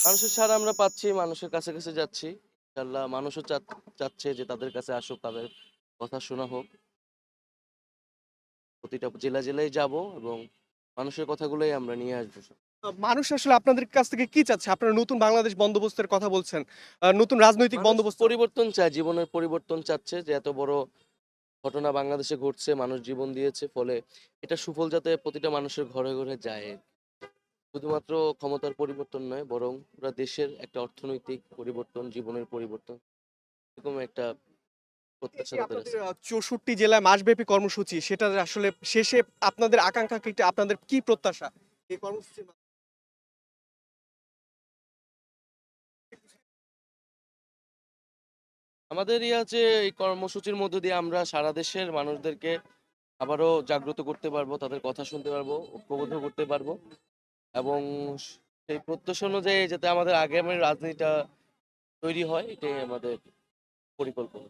মানুষের সাড়া আমরা পাচ্ছি, মানুষের কাছে কাছে যাচ্ছি। ইনশাআল্লাহ মানুষও চাচ্ছে যে তাদের কাছে আসুক, তাদের কথা শোনা হোক। প্রতিটা জেলায় যাব এবং মানুষের কথাগুলোই আমরা নিয়ে আসবো। মানুষ আসলে আপনাদের কাছ থেকে কি চাচ্ছে? আপনারা নতুন বাংলাদেশ বন্দোবস্তের কথা বলছেন। নতুন রাজনৈতিক মানুষ বন্দোবস্ত। পরিবর্তন চায়, জীবনের পরিবর্তন চাচ্ছে যে এত বড় ঘটনা বাংলাদেশে ঘটছে, মানুষ জীবন দিয়েছে। ফলে এটা সুফল যাতে প্রতিটা মানুষের ঘরে ঘরে যায়। শুধুমাত্র ক্ষমতার পরিবর্তন নয়, বরং পুরা দেশের একটা অর্থনৈতিক পরিবর্তন, জীবনের পরিবর্তন, এরকম একটা এই প্রত্যাশা যে তাদের আপনাদের আছে। ৬৪ জেলায় মাসব্যাপী কর্মসূচি সেটার আসলে শেষে আপনাদের আকাঙ্ক্ষা কি, আপনাদের কি প্রত্যাশা? এই কর্মসূচির মাধ্যমে? আমাদের আছে এই কর্মসূচির মধ্য দিয়ে আমরা সারা দেশের মানুষদেরকে আবারও জাগ্রত করতে পারবো, তাদের কথা শুনতে পারবো, ঐক্যবদ্ধ করতে পারবো এবং সেই প্রত্যাশা অনুযায়ী যাতে আমাদের আগামী রাজনীতিটা তৈরি হয়, এটাই আমাদের পরিকল্পনা।